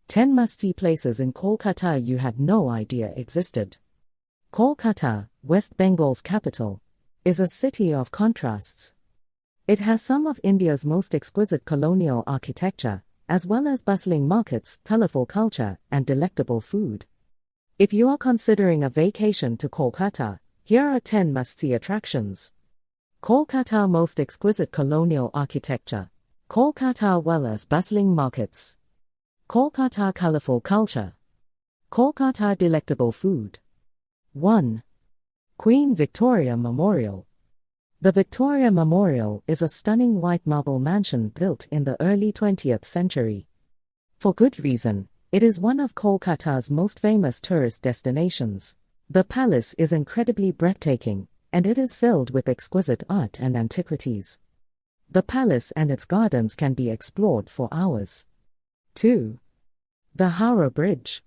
10 must-see places in Kolkata you had no idea existed. Kolkata, West Bengal's capital, is a city of contrasts. It has some of India's most exquisite colonial architecture, as well as bustling markets, colorful culture, and delectable food. If you are considering a vacation to Kolkata, here are 10 must-see attractions. Kolkata most exquisite colonial architecture. Kolkata well as bustling markets. Kolkata colorful culture. Kolkata delectable food. 1. Queen Victoria Memorial. The Victoria Memorial is a stunning white marble mansion built in the early 20th century. For good reason, it is one of Kolkata's most famous tourist destinations. The palace is incredibly breathtaking, and it is filled with exquisite art and antiquities. The palace and its gardens can be explored for hours. 2. The Howrah Bridge.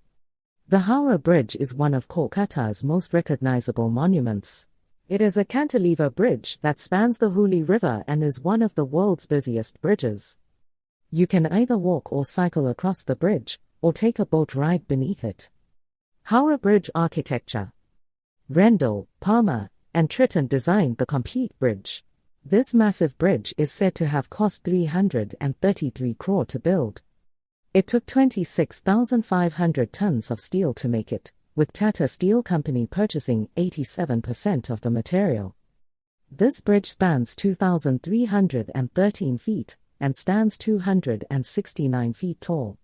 The Howrah Bridge is one of Kolkata's most recognizable monuments. It is a cantilever bridge that spans the Hooghly River and is one of the world's busiest bridges. You can either walk or cycle across the bridge, or take a boat ride beneath it. Howrah Bridge architecture. Rendell, Palmer, and Tritton designed the complete bridge. This massive bridge is said to have cost 333 crore to build. It took 26,500 tons of steel to make it, with Tata Steel Company purchasing 87% of the material. This bridge spans 2,313 feet and stands 269 feet tall.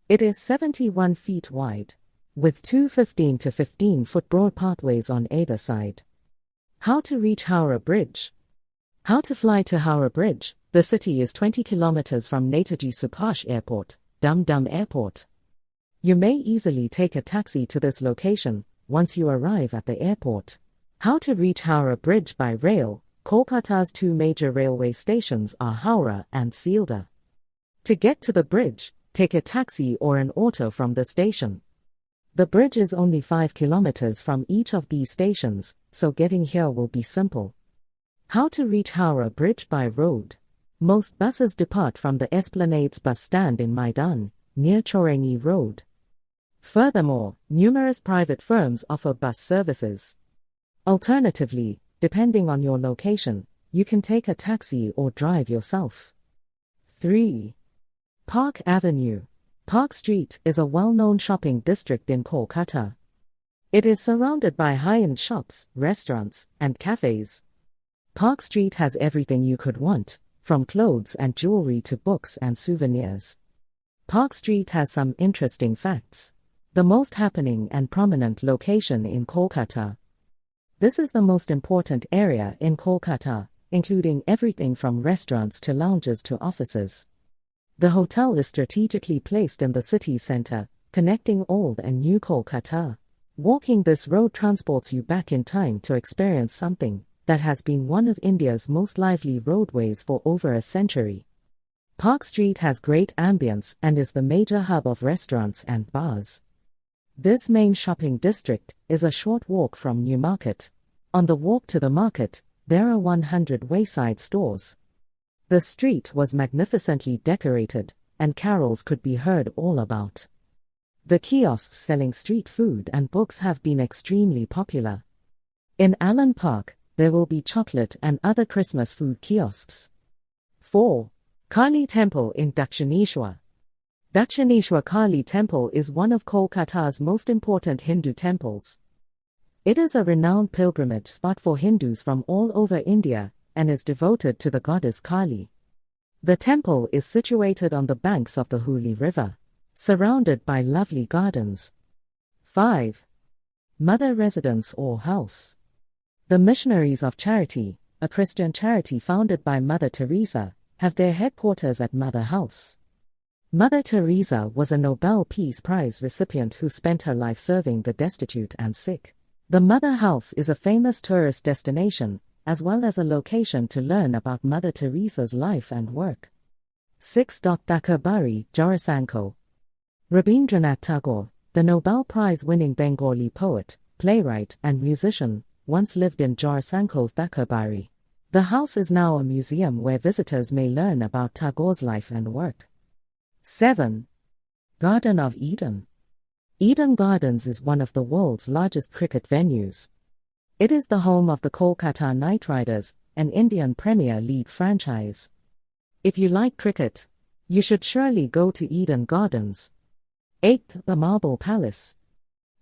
It is 71 feet wide, with two 15 to 15-foot broad pathways on either side. How to reach Howrah Bridge. How to fly to Howrah Bridge. The city is 20 kilometers from Netaji Subhash Airport, Dum Dum Airport. You may easily take a taxi to this location once you arrive at the airport. How to reach Howrah Bridge by rail. Kolkata's two major railway stations are Howrah and Sealdah. To get to the bridge, take a taxi or an auto from the station. The bridge is only 5 kilometers from each of these stations, so getting here will be simple. How to reach Howrah Bridge by road. Most buses depart from the Esplanade's bus stand in Maidan, near Chowrangi Road. Furthermore, numerous private firms offer bus services. Alternatively, depending on your location, you can take a taxi or drive yourself. 3. Park Avenue. Park Street is a well-known shopping district in Kolkata. It is surrounded by high-end shops, restaurants, and cafes. Park Street has everything you could want, from clothes and jewelry to books and souvenirs. Park Street has some interesting facts. The most happening and prominent location in Kolkata. This is the most important area in Kolkata, including everything from restaurants to lounges to offices. The hotel is strategically placed in the city center, connecting old and new Kolkata. Walking this road transports you back in time to experience something that has been one of India's most lively roadways for over a century. Park Street has great ambience and is the major hub of restaurants and bars. This main shopping district is a short walk from New Market. On the walk to the market, there are 100 wayside stores. The street was magnificently decorated, and carols could be heard all about. The kiosks selling street food and books have been extremely popular. In Allen Park, there will be chocolate and other Christmas food kiosks. 4. Kali Temple in Dakshineshwar. Dakshineshwar Kali Temple is one of Kolkata's most important Hindu temples. It is a renowned pilgrimage spot for Hindus from all over India and is devoted to the goddess Kali. The temple is situated on the banks of the Hooghly River, surrounded by lovely gardens. 5. Mother Residence or House. The Missionaries of Charity, a Christian charity founded by Mother Teresa, have their headquarters at Mother House. Mother Teresa was a Nobel Peace Prize recipient who spent her life serving the destitute and sick. The Mother House is a famous tourist destination, as well as a location to learn about Mother Teresa's life and work. 6. Thakabari, Jorasanko. Rabindranath Tagore, the Nobel Prize-winning Bengali poet, playwright, and musician, once lived in Jorasanko, Thakabari. The house is now a museum where visitors may learn about Tagore's life and work. 7. Garden of Eden. Eden Gardens is one of the world's largest cricket venues. It is the home of the Kolkata Knight Riders, an Indian Premier League franchise. If you like cricket, you should surely go to Eden Gardens. 8th, the Marble Palace.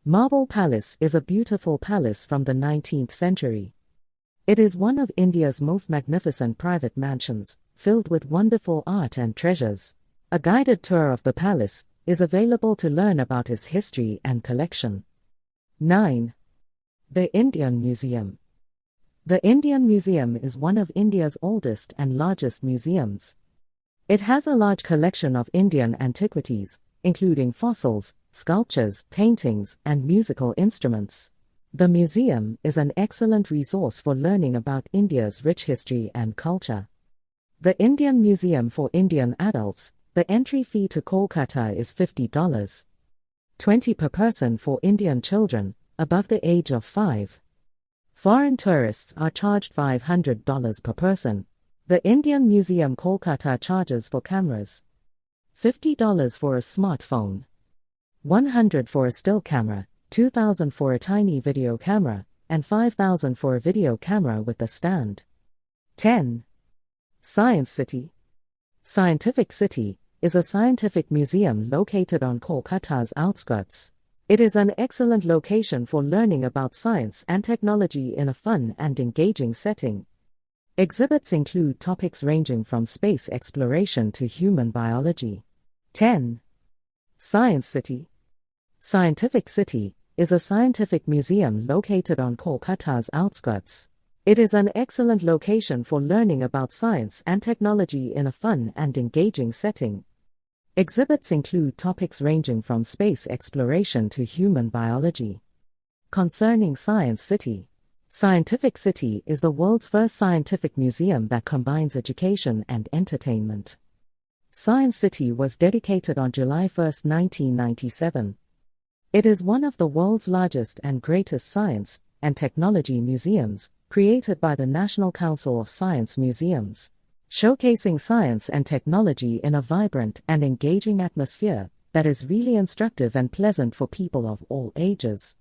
Marble Palace is a beautiful palace from the 19th century. It is one of India's most magnificent private mansions, filled with wonderful art and treasures. A guided tour of the palace is available to learn about its history and collection. 9. The Indian Museum. The Indian Museum is one of India's oldest and largest museums. It has a large collection of Indian antiquities, including fossils, sculptures, paintings, and musical instruments. The museum is an excellent resource for learning about India's rich history and culture. The Indian Museum for Indian adults, the entry fee to Kolkata is $50. 20 per person for Indian children, above the age of 5. Foreign tourists are charged $500 per person. The Indian Museum Kolkata charges for cameras. $50 for a smartphone. $100 for a still camera, $2,000 for a tiny video camera, and $5,000 for a video camera with a stand. 10. Science City. Scientific City is a scientific museum located on Kolkata's outskirts. It is an excellent location for learning about science and technology in a fun and engaging setting. Exhibits include topics ranging from space exploration to human biology. 10. Science City. Scientific City is a scientific museum located on Kolkata's outskirts. It is an excellent location for learning about science and technology in a fun and engaging setting. Exhibits include topics ranging from space exploration to human biology. Concerning Science City. Scientific City is the world's first scientific museum that combines education and entertainment. Science City was dedicated on July 1, 1997. It is one of the world's largest and greatest science and technology museums, created by the National Council of Science Museums, showcasing science and technology in a vibrant and engaging atmosphere that is really instructive and pleasant for people of all ages.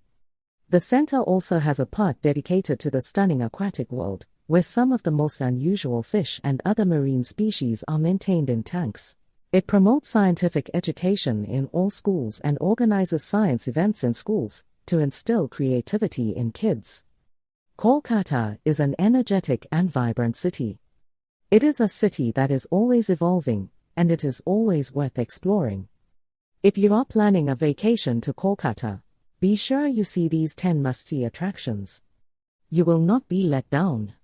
The center also has a part dedicated to the stunning aquatic world, where some of the most unusual fish and other marine species are maintained in tanks. It promotes scientific education in all schools and organizes science events in schools to instill creativity in kids. Kolkata is an energetic and vibrant city. It is a city that is always evolving, and it is always worth exploring. If you are planning a vacation to Kolkata, be sure you see these 10 must-see attractions. You will not be let down.